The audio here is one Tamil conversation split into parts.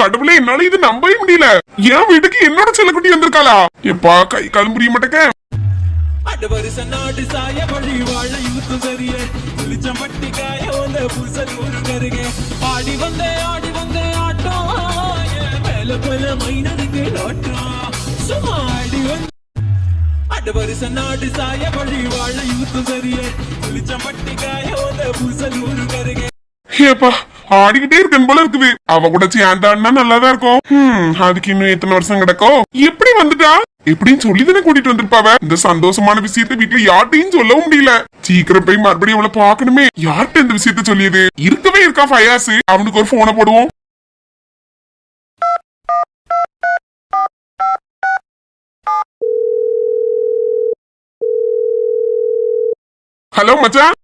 கடவுளே, என்னால இது நம்பவே முடியல. என் வீட்டுக்கு என்னோட செல்லக்குட்டி வந்திருக்காளா? எப்பா கை கால் புரிய மாட்டேங்க. ஆடி வந்தே ஆட்டம் மேல பல மைனருக்கு ஆட்டம் சும்மா ஆடி வந்து அடவரிச நாடு சாய வழி வாழ யூத்து சரியே வெளிச்சம் பட்டிக்காய ஓத பூசல் ஊரு கருகே. ஏப்பா ஆடிக்கிட்டே இருக்கேன் போல இருக்குது. அவ கூட சேர்ந்தான்னா நல்லாதான் இருக்கும். அதுக்கு இன்னும் எத்தனை வருஷம் கிடக்கும்? எப்படி வந்துட்டா? எப்படின்னு சொல்லிதானே கூட்டிட்டு வந்திருப்பாவ. இந்த சந்தோஷமான விஷயத்த வீட்டுல யார்ட்டையும் சொல்லவும் முடியல. சீக்கிரம் போய் மறுபடியும் அவளை பாக்கணுமே. யார்கிட்ட இந்த விஷயத்த சொல்லியது? இருக்கவே இருக்கா ஃபயாஸ். அவனுக்கு ஒரு போனை போடுவோம். ஹலோ மச்சான்.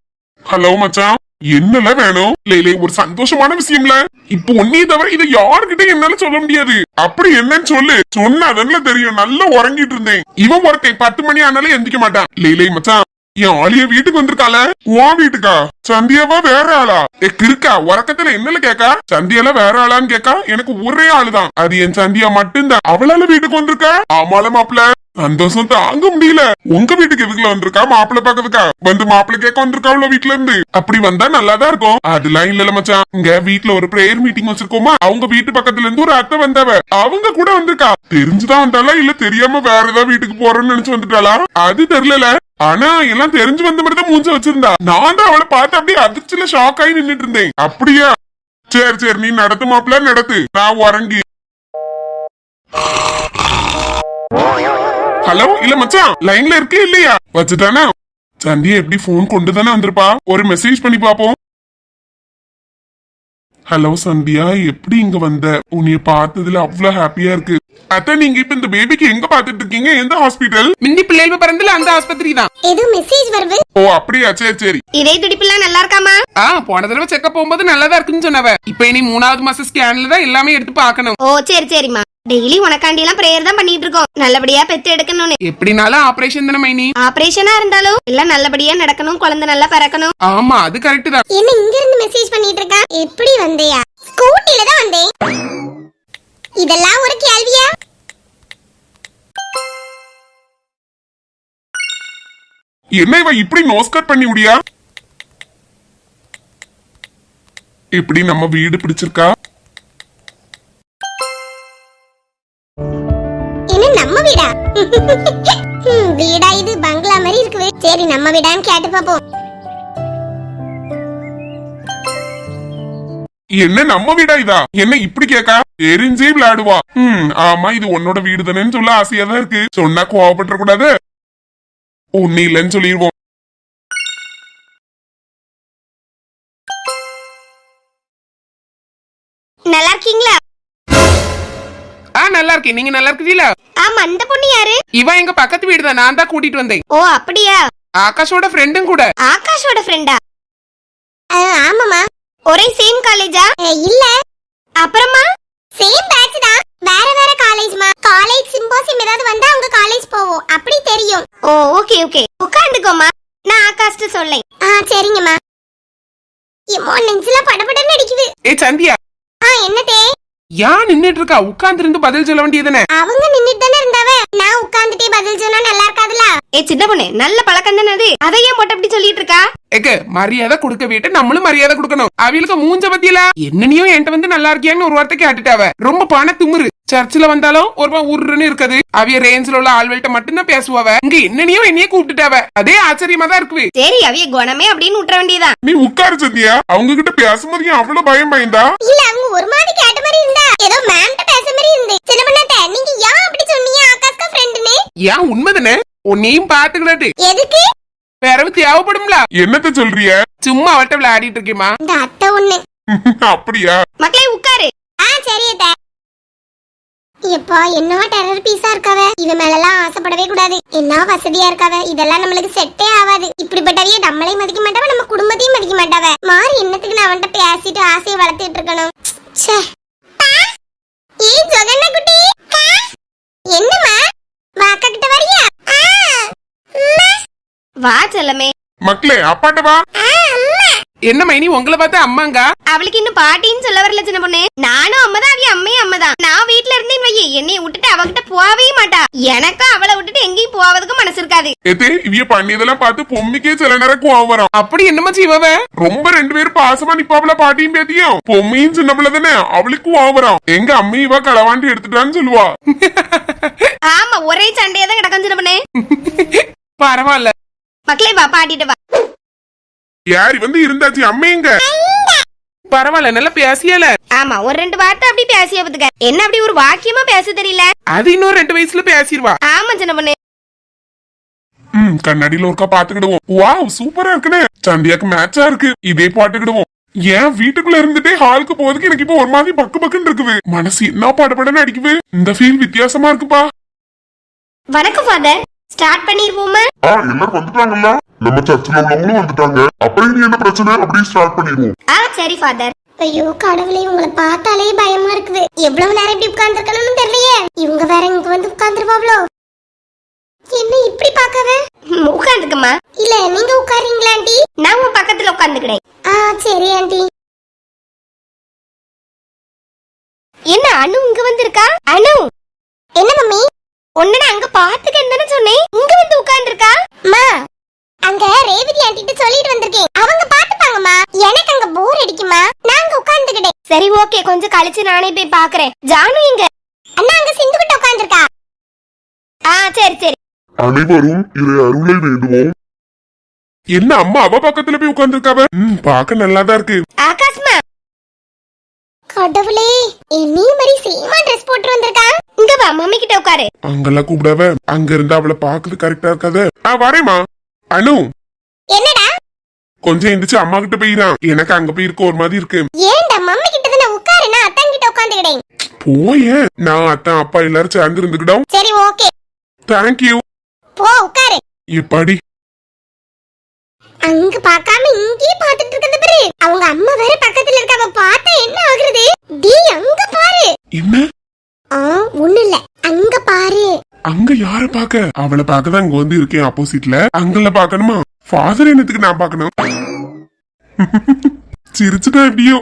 ஹலோ மச்சான், என்னல வேணும்? லேலே, ஒரு சந்தோஷமான விஷயம்ல. இப்போ ஒன்னே தவிர இதை யாருக்கிட்ட என்னால சொல்ல முடியாது. அப்படி என்னன்னு சொல்லு. சொன்னாதான்ல தெரியும். நல்லா உறங்கிட்டு இருந்தேன். இவன் ஒருத்தன் 10 மணி ஆனாலும் எந்திக்க மாட்டான். லேலே மச்சான், என் ஆளிய வீட்டுக்கு வந்திருக்கால. உன் வீட்டுக்கா? சந்தியாவா வேற ஆளா? இருக்கா உறக்கத்துல என்னல கேக்கா? சந்தியால வேற ஆளான்னு கேக்கா? எனக்கு ஒரே ஆளுதான், அது என் சந்தியா மட்டும்தான். அவளால வீட்டுக்கு வந்திருக்கா? ஆமால மாப்பிள்ள, சந்தோஷம் தாங்க முடியல. உங்க வீட்டுக்கு எதுக்குல வந்திருக்கா? மாப்பிள்ள பாக்கிறதுக்கா? வந்து மாப்பிள்ள கேட்க வந்திருக்கா அவ்வளவு வீட்டுல இருந்து. அப்படி வந்தா நல்லாதான் இருக்கும். அதெல்லாம் இல்லல மச்சான், இங்க வீட்டுல ஒரு பிரேயர் மீட்டிங் வச்சிருக்கோமா, அவங்க வீட்டு பக்கத்துல இருந்து ஒரு அத்தை வந்தவ, அவங்க கூட வந்திருக்கா. தெரிஞ்சுதான் வந்தாளா இல்ல தெரியாம வேற ஏதாவது வீட்டுக்கு போறேன்னு நினைச்சு வந்துட்டாளா அது தெரியல. ஆனா எல்லாம் தெரிஞ்சு வந்த மாதிரி தான் மூஞ்ச வச்சிருந்தா. நான் தான் அவளை பார்த்து அப்படியே அதிர்ச்சியில ஷாக் ஆகி நின்னுட்டு இருந்தேன். அப்படியா? சரி சரி, நீ நடத்து மாப்பிள்ள, நடத்து. நான் உறங்கி. ஹலோ, இல்ல மச்சான், லைன்ல இருக்கே இல்லையா? வச்சுட்டானா? சந்தியா எப்படி போன் கொண்டு தானே வந்திருப்பா. ஒரு மெசேஜ் பண்ணி பாப்போம். ஹலோ சந்தியா, எப்படி இங்க வந்த? உன்னைய பார்த்ததுல அவ்வளவு ஹாப்பியா இருக்கு. அத்த, நீங்க இப்ப இந்த பேபிக்கு எங்க பாத்துட்டு இருக்கீங்க? எந்த ஹாஸ்பிடல்? மிந்தி பிள்ளைகள் பிறந்தல அந்த ஆஸ்பத்திரி தான். ஏதோ மெசேஜ் வருது. ஓ அப்படியா, சரி சரி. இதே துடிப்புலாம் நல்லா இருக்காமா? போன தடவை செக்கப் போகும்போது நல்லாதான் இருக்குன்னு சொன்னவ. இப்ப இனி 3வது மாசம் ஸ்கேன்ல தான் எல்லாமே எடுத்து பாக்கணும். ஓ சரி சரிமா. டெய்லி உனக்காண்டி எல்லாம் பிரேயர் தான் பண்ணிட்டு இருக்கோம், நல்லபடியா பெத்து எடுக்கணும்னு. எப்படினாலும் ஆபரேஷன் தானே மைனி. ஆபரேஷனா இருந்தாலும் எல்லாம் நல்லபடியா நடக்கணும், குழந்தை நல்லா பிறக்கணும். ஆமா, அது கரெக்ட் தான். என்ன இங்க இருந்து மெசேஜ் பண்ணிட்டு இருக்கா? எப்படி வந்தியா? ஸ்கூட்டில தான் வந்தேன். இதெல்லாம் ஒரு கேள்வியா? என்ன இவ இப்படி நோஸ் கட் பண்ணி விடியா? இப்படி நம்ம வீடு பிடிச்சிருக்கா? என்ன நம்ம வீடா? வீடா இது? பங்களா மாதிரி இருக்குது. சரி, நம்ம வீடான்னு கேட்டு பாப்போம். என்ன நம்ம வீடா இதா? என்ன இப்படி கேக்கா? தெரிஞ்சே விளையாடுவா. ஆமா, இது உன்னோட வீடு தானேன்னு சொல்ல ஆசையா தான் இருக்கு. சொன்னா கோவப்பட்ட கூடாது. ஒண்ணு இல்லன்னு சொல்லிடுவோம். நல்லா இருக்கீங்களா? நல்லா இருக்கேன். நீங்க நல்லா இருக்கீங்களா? ஆமா, அந்த பொண்ணு யாரு? இவ எங்க பக்கத்து வீடு தான், நான் தான் கூட்டிட்டு வந்தேன். ஓ அப்படியா? ஆகாஷோட ஃப்ரெண்டும் கூட. ஆகாஷோட ஃப்ரெண்டா? ஆமாமா. ஒரே சேம் காலேஜா? இல்ல. அப்புறமா சேம் பேட்ச் தான், வேற வேற காலேஜ்மா. காலேஜ் சிம்போசியம் ஏதாவது வந்தா அவங்க காலேஜ் போவோம், அப்படி தெரியும். ஓ ஓகே ஓகே, உட்கார்ந்துக்கோமா, நான் ஆகாஷ்ட சொல்லேன். சரிங்கம்மா. ஏமோ நெஞ்சில படபடன்னு அடிக்குது. சந்தியா, என்னதே? யான் நின்னுட்டு இருக்கா? உட்கார்ந்து இருந்து பதில் சொல்ல வேண்டியதுதானே? அவங்க நின்னுட்டு தானே இருந்தாவ, நான் உட்கார்ந்துட்டே பதில் சொன்னா நல்லா இருக்காதுல. சின்ன பொண்ணு, நல்ல பழக்கம் தானே அது, அதை ஏன் போட்டு அப்படி சொல்லிட்டு இருக்கா? மரியாதை கொடுக்க வீட்டு நம்மளும் மரியாதை கொடுக்கணும். அவளுக்கு மூஞ்ச பத்தியில என்னனையோ என்கிட்ட வந்து நல்லா இருக்கியான்னு ஒரு வார்த்தை கேட்டுட்டாவ. ரொம்ப பண திமுரு. சர்ச்சில் வந்தாலும் ஒரு உருன்னு இருக்குது. அவிய ரேஞ்சில உள்ள ஆள்வெல்ட்ட மட்டும்தான் பேசுவாவ. இங்க என்னனையோ என்னையே கூப்பிட்டுட்டாவ. அதே ஆச்சரியமா தான் இருக்குது. சரி, அவிய குணமே அப்படின்னு விட்டுற வேண்டியதான். நீ உட்காரு சந்தியா. அவங்க கிட்ட பேசும்போது அவ்வளவு பயம் பயந்தா? இல்ல, அவங்க ஒரு மாதிரி கேட்ட மாதிரி இருந்தா, ஏதோ மேம்ட்ட பேச மாதிரி இருந்து. சின்ன பண்ணாத, நீங்க ஏன் அப்படி சொன்னீங்க ஆகாஷ்கா ஃப்ரெண்ட்னு? ஏன் உண்மைதானே? உன்னையும் பாத்துக்கிட்டு எதுக்கு? வேற தேவைப்படும்ல. என்னத்த சொல்றிய? சும்மா அவட்ட விளையாடிட்டு இருக்கேமா. இந்த அத்தை ஒண்ணு. அப்படியா? மக்களே உட்காரு. சரி அத்தை. எப்பா, என்ன டெரர் பீஸா இருக்காவ. இவ மேலலாம் ஆசைப்படவே கூடாது. என்ன வசதியா இருக்காவ. இதெல்லாம் நம்மளுக்கு செட்டே ஆகாது. இப்படிப்பட்டவைய நம்மளே மதிக்க மாட்டாவ, நம்ம குடும்பத்தையும் மதிக்க மாட்டாவ. மாறி என்னத்துக்கு நான் அவன்கிட்ட பேசிட்டு ஆசையை வளர்த்துட்டு இருக்கணும். குட்டி, என்னம்மா? வாக்க கிட்ட வரியா? வா செல்லமே. மக்களே, அப்பாட்ட வா. என்ன மைனி உங்களை பார்த்து அம்மாங்க? அவளுக்கு இன்னும் பாட்டின்னு சொல்ல வரல சின்ன பொண்ணு. நானும் அம்மதான், அவிய அம்மையும் அம்மதான். நான் வீட்டுல இருந்தேன் வையே, என்னைய விட்டுட்டு அவகிட்ட போவே மாட்டா. எனக்கும் அவளை விட்டுட்டு எங்கேயும் போவதுக்கும் மனசு இருக்காது. எதே இவிய பண்ணியதெல்லாம் பார்த்து பொம்மைக்கே சில நேரம் கோவம் வரும். அப்படி என்னமா செய்வவ? ரொம்ப ரெண்டு பேரும் பாசமா நிப்பாப்ல பாட்டியும் பேத்தியும். பொம்மையும் சின்ன பிள்ளை தானே, அவளுக்கு கோவம் வரும். எங்க அம்மையவா களவாண்டி எடுத்துட்டான்னு சொல்லுவா. ஆமா, ஒரே சண்டையா தான் கிடக்கும் சின்ன பொண்ணு. பரவாயில்ல மக்களே, வா பாட்டிட்டு வா. யாரி வந்து இருந்தாச்சு, அம்மையங்க பரவாயில்ல, நல்லா பேசியல. ஆமா, ஒரு 2 வார்த்தை அப்படி பேசிய பத்துக்க. என்ன அப்படி ஒரு வாக்கியமா பேச தெரியல. அது இன்னும் 2 வயசுல பேசிடுவா. ஆமா சின்ன பொண்ணு. கண்ணாடியில ஒருக்கா பாத்துக்கிடுவோம். வாவ் சூப்பரா இருக்குன்னு. சந்தியாக்கு மேட்சா இருக்கு. இதே பாட்டுக்கிடுவோம். ஏன் வீட்டுக்குள்ள இருந்துட்டே ஹாலுக்கு போறதுக்கு எனக்கு இப்போ ஒரு மாதிரி பக்கு பக்குன்னு இருக்குது. மனசு என்ன பாடப்படன்னு அடிக்குது. இந்த ஃபீல் வித்தியாசமா இருக்குப்பா. வணக்கம் ஃபாதர், ஸ்டார்ட் பண்ணிருவோமா? எல்லாரும் வந்துட்டாங்கல்ல, நம்ம சர்ச்சில் உள்ளவங்களும் வந்துட்டாங்க. அப்புறம் இனி என்ன பிரச்சனை, அப்படியே ஸ்டார்ட் பண்ணிடுவோம். சரி ஃபாதர். ஐயோ கடவுளே, உங்களை பார்த்தாலே பயமா இருக்குது. எவ்வளவு நேரம் இப்படி உட்கார்ந்துருக்கணும்னு தெரியலையே. இவங்க வேற இங்க வந்து உட்கார்ந்துருவாங்களோ? என்ன இப்படி பாக்கவே? உட்கார்ந்துக்கமா. இல்ல நீங்க உட்காரீங்களா ஆண்டி? நான் உங்க பக்கத்துல உட்கார்ந்துக்கிறேன். சரி ஆண்டி. என்ன அனு இங்க வந்திருக்கா? அனு என்ன மம்மி? ஒன்னு அங்க பாத்துக்க என்னன்னு சொன்னேன், இங்க வந்து உட்கார்ந்துருக்கா. அம்மா, அங்க ரேவதி ஆண்டிட்ட சொல்லிட்டு வந்திருக்கேன், அவங்க பாத்துப்பாங்கம்மா. எனக்கு அங்க போர் அடிக்குமா, நான் அங்க உட்கார்ந்துக்கிட்டேன். சரி ஓகே, கொஞ்சம் கழிச்சு நானே போய் பாக்குறேன். ஜானு எங்க? அண்ணா அங்க சிந்து கிட்ட உட்கார்ந்துருக்கா. சரி சரி. அனைவரும் இறை அருளை வேண்டுவோம். என்ன அம்மா அவ பக்கத்துல போய் உட்கார்ந்துருக்காவ? பாக்க நல்லாதான் இருக்கு. ஆகாஷ்மா, கடவுளே, நீ மாதிரி சேமா ட்ரெஸ் போட்டு வந்திருக்கா. இங்க வா, மம்மி கிட்ட உட்காரு. அங்கெல்லாம் கூப்பிடாவ, அங்க இருந்து அவளை பாக்குறது கரெக்டா இருக்காது. வரேமா. அனு என்னடா? கொஞ்சம் எந்திரிச்சு அம்மா கிட்ட போயிடான். எனக்கு அங்க போய் இருக்க ஒரு மாதிரி இருக்கு. ஏன்டா மம்மி கிட்ட தான உட்காரு, நான் அத்தான் கிட்ட உட்கார்ந்துக்கிறேன். போயேன், நான் அத்தான் அப்பா எல்லாரும் சேர்ந்து இருந்துக்கிட்டோம். சரி ஓகே. தேங்க்யூ. போ உட்காரு. எப்படி அங்க பார்க்காம இங்கே பாத்துட்டு இருக்கிறது பாரு. அவங்க அம்மா வேற பக்கத்துல இருக்காவ, பார்த்தா என்ன ஆகுறது? டி அங்க பாரு. என்ன? ஒண்ணு இல்ல, அங்க பாரு. அங்க யார பாக்க? அவளை பாக்கதான் அங்க வந்து இருக்கேன் ஆப்போசிட்ல. அங்கல பாக்கணுமா? ஃபாதர் என்னத்துக்கு நான் பாக்கணும்? சிரிச்சுட்டா எப்படியோ.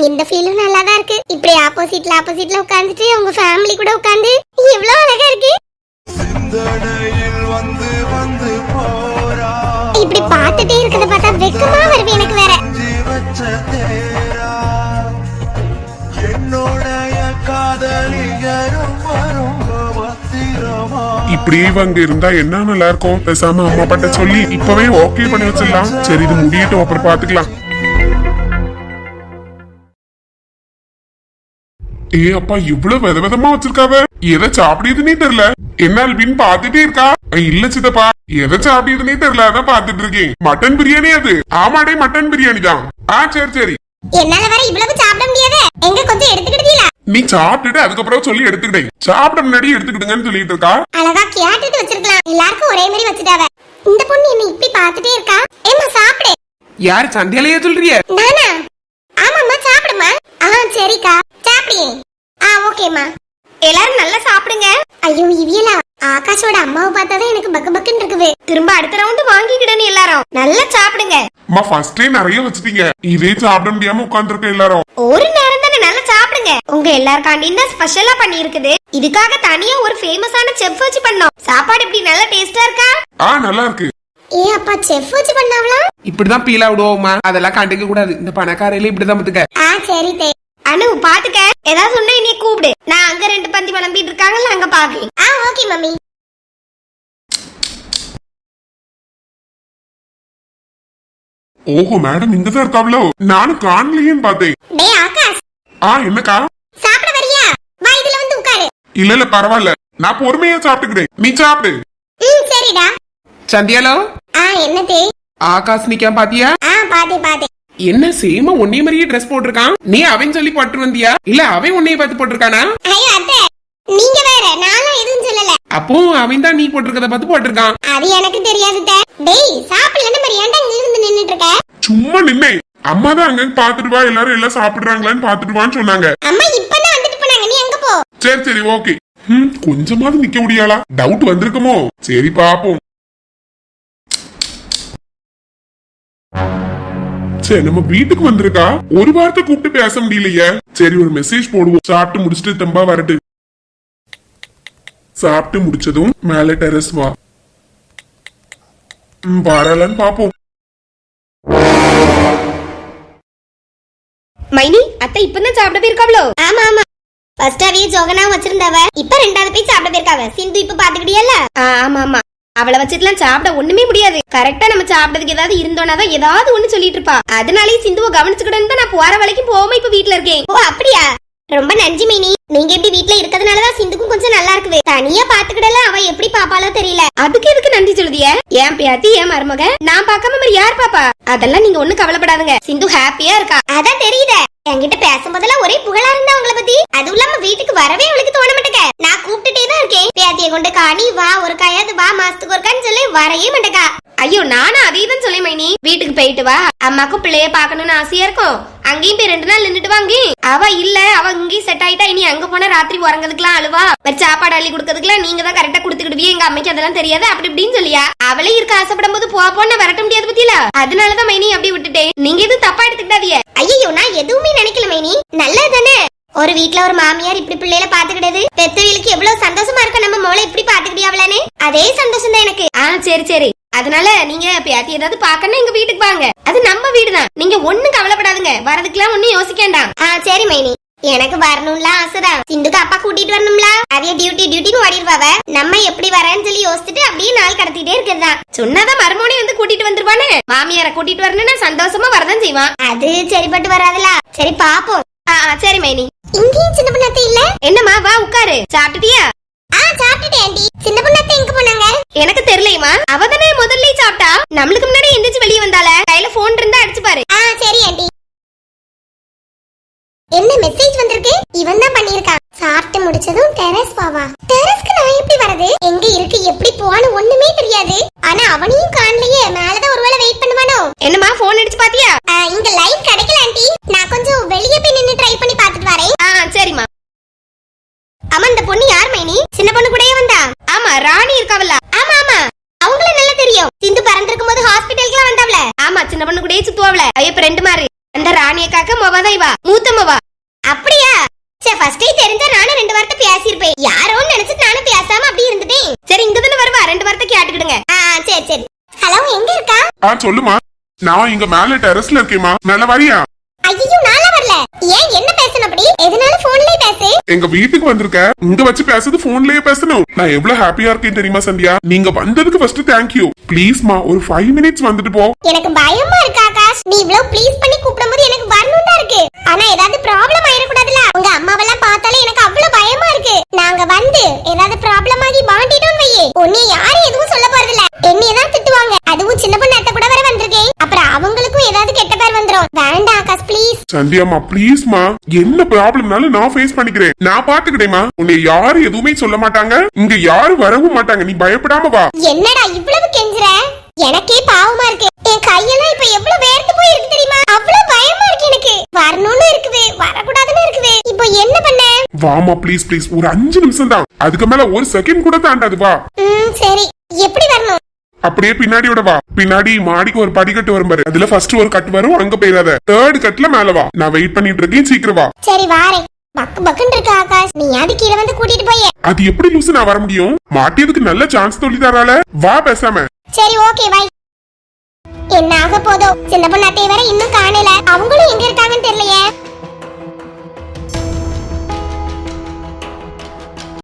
இந்த ஃபீலும் நல்லா தான் இருக்கு. இப்படி ஆப்போசிட்ல உட்கார்ந்துட்டு அவங்க ஃபேமிலி கூட உட்கார்ந்து எவ்வளவு அழகா இருக்கு. இப்படி பார்த்துட்டே இருக்கத பார்த்தா வெக்கமா வருது எனக்கு வேற. இப்படியே இவங்க இருந்தா என்ன நல்லா இருக்கும். பேசாம அம்மா பாட்ட சொல்லி இப்பவே ஓகே பண்ணி வச்சிடலாம். சரி இது முடியட்டும், அப்புறம் பாத்துக்கலாம். அப்பா இவ்வளவு விதவிதமா வச்சிருக்காவ. எதை சாப்பிடுதுன்னே தெரியல. என்ன அல்பின்னு பாத்துட்டே இருக்கா. இல்ல சித்தப்பா, எதை சாப்பிடுதுன்னே தெரியல, அதான் பாத்துட்டு இருக்கேன். மட்டன் பிரியாணி அது. ஆமாடே மட்டன் பிரியாணி தான். சரி சரி. என்னால வேற இவ்வளவு சாப்பிட முடியாது. எங்க கொஞ்சம் எடுத்துக்கிட்டீங்களா? நீ சாப்பிட்டுட்டு அதுக்கப்புறம் சொல்லி எடுத்துக்கிட்டேன். சாப்பிட முன்னாடி எடுத்துக்கிட்டுங்கன்னு சொல்லிட்டு இருக்கா. அழகா கேட்டுட்டு வச்சிருக்கலாம். எல்லாருக்கும் ஒரே மாதிரி வச்சுட்டாவ. இந்த பொண்ணு என்ன இப்படி பாத்துட்டே இருக்கா? ஏமா சாப்பிடு. யார் சந்தியாலையே சொல்றிய? நானா? ஆமாம்மா சாப்பிடுமா. சரிக்கா சாப்பிடு. ஓகேம்மா. எல்லாரும் நல்லா சாப்பிடுங்க. ஐயோ இவியலா, ஆகாஷோட அம்மாவை பார்த்தாதான் எனக்கு பக்கு பக்குன்னு இருக்குது. திரும்ப அடுத்த ரவுண்ட் வாங்கிக்கிடணும். எல்லாரும் நல்லா சாப்பிடுங்க. அம்மா ஃபர்ஸ்டே நிறைய வச்சிட்டீங்க. இதே சாப்பிட முடியாம உட்கார்ந்துருக்க எல்லாரும். ஒரு நேரம் தானே, நல்லா சாப்பிடுங்க. உங்க எல்லாருக்காண்டியும் தான் ஸ்பெஷலா பண்ணி இருக்குது. இதுக்காக தனியா ஒரு ஃபேமஸான செஃப் வச்சு பண்ணோம். சாப்பாடு இப்படி நல்லா டேஸ்டா இருக்கா? நல்லா இருக்கு. அப்பா செஃப் வச்சு பண்ணாவளா? இப்படிதான் பீலா விடுவோமா, அதெல்லாம் கண்டுக்க கூடாது. இந்த பணக்காரையில இப்படிதான் பாத்துக்க. சரி தே. அனு பாத்துக்க, ஏதாவது சொன்னா என்னைய கூப்பிடு. நான் அங்க 2 பந்தி விளம்பிட்டு இருக்காங்கல்ல, அங்க பாக்கேன். Okay mummy. ஓஹோ மேடம் இங்கதான் இருக்காவளோ. நானும் காணலையேன்னு பார்த்தேன். டேய் ஆகாஷ். என்னக்கா? சாப்பிட வரியா? வா இதுல வந்து உட்காரு. இல்ல பரவாயில்ல, நான் பொறுமையா சாப்பிட்டுக்கிறேன். நீ சாப்பிடு. சரிடா. சந்தியாலோ. என்னதே? ஆகாஷ் நிக்காம பாத்தியா? பாத்தே. என்ன சேமா ஒன்னே மாதிரியே ட்ரெஸ் போட்டிருக்கான். நீ அவன் சொல்லி போட்டு வந்தியா, இல்ல அவன் உன்னைய பார்த்து போட்டிருக்கானா? ஐயோ அத்தை, நீங்க வேற. நானும் எதுவும் சொல்லல. அப்போ அவன் தான் நீ போட்டிருக்கத பார்த்து போட்டிருக்கான். அது எனக்கு தெரியாது. டேய் சாப்பிடலன்னு மாதிரி ஏன்டா இங்க இருந்து நின்னுட்டு இருக்க? சும்மா நின்னே. அம்மா தான் அங்க பாத்துட்டு வா, எல்லாரும் எல்லாம் சாப்பிடுறாங்களான்னு பாத்துட்டு வான்னு சொன்னாங்க. அம்மா இப்பதான் வந்துட்டு போனாங்க, நீ அங்க போ. சரி ஓகே. கொஞ்சமாவது நிக்க முடியாளா? டவுட் வந்திருக்குமோ? சரி பாப்போம். சே நம்ம வீட்டுக்கு வந்திருக்கா ஒரு வார்த்தை கூப்பிட்டு பேச முடியலையே. சரி ஒரு மெசேஜ் போடுவோம். சாப்பிட்டு முடிச்சுட்டு தெம்பா வரட்டு. சாப்பிட்டு முடிச்சதும் மேல டெரஸ் வா. வரலன்னு பாப்போம். மைனி அத்தை இப்பதான் சாப்பிட போயிருக்காவளோ? ஆமா ஆமா, ஃபர்ஸ்ட் அவிய ஜோகனா வச்சிருந்தவ, இப்ப ரெண்டாவது போய் சாப்பிட போயிருக்காவ. சிந்து இப்ப பாத்துக்கிட்டியல்ல? ஆமா ஆமா, அவளை வச்சுட்டுலாம் சாப்பிட ஒண்ணுமே முடியாது. கரெக்டா நம்ம சாப்பிடறதுக்கு ஏதாவது இருந்தோம்னாதான் ஏதாவது ஒண்ணு சொல்லிட்டு இருப்பா. அதனாலயே சிந்துவை கவனிச்சுக்கிட்டு தான் நான் போற வரைக்கும் போகாம இப்ப வீட்டுல இருக்கேன். ஓ அப்படியா, ரொம்ப நன்றி மைனி. நீங்க எப்படி வீட்டுல இருக்கிறதுனாலதான் சிந்துக்கும் கொஞ்சம் நல்லா இருக்குது. தனியா பாத்துக்கிடல அவ எப்படி பாப்பாலோ தெரியல. அதுக்கு எதுக்கு நன்றி சொல்லுதிய? என் பேத்தி என் மருமக நான் பாக்காம மாதிரி யார் பாப்பா? அதெல்லாம் நீங்க ஒண்ணு கவலைப்படாதுங்க. சிந்து ஹாப்பியா இருக்கா. அதான் தெரியுதே, என்கிட்ட பேசும்போதெல்லாம் ஒரே புகழா இருந்தா உங்களை பத்தி. அதுவும் இல்லாம வீட்டுக்கு வரவே அவளுக்கு தோண மாட்டேங்க. நான் கூப்பிட்டுட்டே தான் இருக்கேன். பேத்தியை கொண்டு காணி வா, ஒரு கையாவது வா, மாசத்துக்கு ஒருக்கான்னு சொல்லி வரையே மாட்டேக்கா. ஐயோ நானும் அதே தான் சொல்லி மைனி, வீட்டுக்கு போயிட்டு வா, அம்மாக்கும் பிள்ளைய பாக்கணும்னு ஆசையா இருக்கும். அங்கேயும் போய் 2 நாள் நின்றுட்டு வாங்க. அவ இல்ல, அவ இங்கேயும் செட் ஆயிட்டா. இனி அங்க போனா ராத்திரி உறங்கிறதுக்குலாம் அழுவா. சாப்பாடு அள்ளி கொடுக்கறதுக்குலாம் நீங்க தான் கரெக்டா கொடுத்துக்கிடுவீங்க. எங்க அம்மைக்கு அதெல்லாம் தெரியாது அப்படி இப்படின்னு சொல்லியா. அவளே இருக்க ஆசைப்படும் போது போன்னு விரட்ட முடியாது பத்தியில. அதனாலதான் மைனி அப்படி விட்டுட்டேன். நீங்க எதுவும் தப்பா எடுத்துக்கிட்டாதீங்க. ஐயோ நான் எதுவுமே நினைக்கல மைனி, நல்லதுதானே. ஒரு வீட்ல ஒரு மாமியார் இப்படி பிள்ளைல பாத்துக்கிட்டது பெத்தவங்களுக்கு எவ்வளவு சந்தோஷமா இருக்க. நம்ம மோளை இப்படி பாத்துக்கிட்டியாவளானே, அதே சந்தோஷம் தான் எனக்கு. சரி சரி, அதனால நீங்க பேத்தி ஏதாவது பாக்கணும் எங்க வீட்டுக்கு வாங்க. அது நம்ம வீடுதான், நீங்க ஒண்ணும் கவலைப்படாதுங்க. வரதுக்குலாம் ஒண்ணும் யோசிக்க வேண்டாம். சரி மைனி, எனக்கு வரணும்ல ஆசைதான். சிந்துக்கு அப்பா கூட்டிட்டு வரணும்ல, அதைய டியூட்டின்னு ஓடிடுவாவ. நம்ம எப்படி வரேன்னு சொல்லி யோசிச்சுட்டு அப்படியே நாள் கடத்திட்டே இருக்கிறதா. சொன்னாதான் மருமோனே வந்து கூட்டிட்டு வந்துருவானே. மாமியார கூட்டிட்டு வரணும்னா சந்தோஷமா வரதான் செய்வான். அது சரிப்பட்டு வராதுல. சரி பாப்போம். சரி மைனி. இங்கேயும் சின்ன பொண்ணாத்த இல்ல? என்னம்மா வா உட்காரு. சாப்பிட்டுட்டியா? சாப்பிட்டுட்டேன் ஆண்டி. சின்ன பொண்ணாத்த எங்க போனாங்க? எனக்கு தெரியலையேம்மா, அவதானே முதல்ல சாப்பிட்டா. நம்மளுக்கு முன்னாடி எந்திரிச்சு வெளிய வந்தால. கையில போன் இருந்தா அடிச்சு பாரு. சரி ஆண்டி. என்ன மெசேஜ் வந்திருக்கு? இவன் தான் பண்ணிருக்கான். சாப்பிட்டு முடிச்சதும் டெரஸ் பாவா. டெரஸ்க்கு நான் எப்படி வரது? எங்க இருக்கு எப்படி போன்னு ஒண்ணுமே தெரியாது. ஆனா அவனையும் காணலையே. மேலதான் ஒருவேளை வெயிட் பண்ணுவானோ? என்னம்மா போன் அடிச்சு பாத்தியா? இங்க லைன் கிடைக்கல ஆண்டி. நான் கொஞ்சம் வெளிய போய் நின்னு ட்ரை பண்ணி பார்த்துட்டு வரேன். சரிம்மா. அம்மா இந்த பொண்ணு யார் மைனி? சின்ன பொண்ணு கூடயே வந்தா? ஆமா ராணி இருக்காவல்ல? ஆமா ஆமா, அவங்கள நல்லா தெரியும். சிந்து பிறந்திருக்கும் போது ஹாஸ்பிடலுக்குலாம் வந்தாவல. ஆமா சின்ன பொண்ணு கூடயே சுத்துவாவல. ஐயப்ப 2 மாறு. அந்த ராணிய காக்க மொவதைவா மூத்தமவா. அப்படியா? சரி ஃபர்ஸ்டே தெரிஞ்சா நானும் 2 வார்த்தை பேசியிருப்பேன். யாரோன்னு நினைச்சிட்டு நானும் பேசாம அப்படி இருந்துட்டேன். சரி இங்க தானே வருவா, 2 வார்த்தை கேட்டுக்கிடுங்க. சரி சரி. ஹலோ எங்க இருக்கா? சொல்லுமா. நான் இங்க மேல டெரஸ்ல இருக்கேமா, மேல வரியா? ஐயோ நாள வரல. ஏன் என்ன பேசணும் அப்படி? எதனால போன்லயே பேசு. எங்க வீட்டுக்கு வந்திருக்க, இங்க வச்சு பேசுறது போன்லயே பேசணும். நான் எவ்வளவு ஹாப்பியா இருக்கேன் தெரியுமா சந்தியா? நீங்க வந்ததுக்கு ஃபர்ஸ்ட் தேங்க்யூ. ப்ளீஸ்மா ஒரு 5 மினிட்ஸ் வந்துட்டு போ. எனக்கு பயமா இருக்கு ஆகாஷ். நீ இவ்வளவு ப்ளீஸ் பண்ணி கூப்பிடும்போது எனக்கு வரணும் தான் இருக்கு. ஆனா ஏதாவது ப்ராப்ளம் ஆயிரக்கூடாதுல. உங்க அம்மாவெல்லாம் பார்த்தாலே எனக்கு அவ்வளவு பயமா இருக்கு. நாங்க வந்து ஏதாவது ப்ராப்ளம் ஆகி மாட்டிட்டோம் வையே, உன்னை யாரும் எதுவும் சொல்ல போறதில்ல. என்னைய தான் திட்டுவாங்க. அதுவும் சின்ன பொண்ணு அத்தை கூட வர வந்திருக்கேன். அப்புறம் அவங்களுக்கும் ஏதாவது கெட்ட பேர் வந்துரும். வேண்டாம் ஆகாஷ் ப்ளீஸ். சந்தியாமா ப்ளீஸ்மா, என்ன ப்ராப்ளம்னாலும் நான் ஃபேஸ் பண்ணிக்கிறேன். நான் பாத்துக்கிட்டேமா. உன்னை யாரும் எதுவுமே சொல்ல மாட்டாங்க. இங்க யாரும் வரவும் மாட்டாங்க. நீ பயப்படாம வா. என்னடா இவ்வளவு கெஞ்சுற? எனக்கே பாவமா இருக்கு. என் கையெல்லாம் இப்ப எவ்வளவு வேர்த்து போய் இருக்கு தெரியுமா? அவ்வளவு பயமா இருக்கு எனக்கு. வரணும்னு இருக்குது, வரக்கூடாதுன்னு இருக்குது. இப்போ என்ன பண்ண? வாமா ப்ளீஸ் ப்ளீஸ், ஒரு 5 நிமிஷம் தான். அதுக்கு மேல ஒரு செகண்ட் கூட தாண்டாது. வா. சரி, எப்படி வரணும்? அப்படியே பின்னாடியோட வா. பின்னாடி மாடிக்கு ஒரு படிக்கட்டு வரும் பாரு, அதுல ஃபர்ஸ்ட் ஒரு கட் வரும். அங்க போயிடாத, 3rd கட்ல மேல வா. நான் வெயிட் பண்ணிட்டு இருக்கேன், சீக்கிரம் வா. சரி வாரேன். பக்கு பக்குன்னு இருக்கு ஆகாஷ். நீ யாரு கீழே வந்து கூட்டிட்டு போய். அது எப்படி லூசு நான் வர முடியும்? மாட்டியதுக்கு நல்ல சான்ஸ் சொல்லி தரால. வா பேசாம. சரி ஓகே பை. என்ன ஆக போதோ? சின்ன பொண்ணு அத்தை வர இன்னும் காணல. அவங்களும் எங்க இருக்காங்கன்னு தெரியலையே.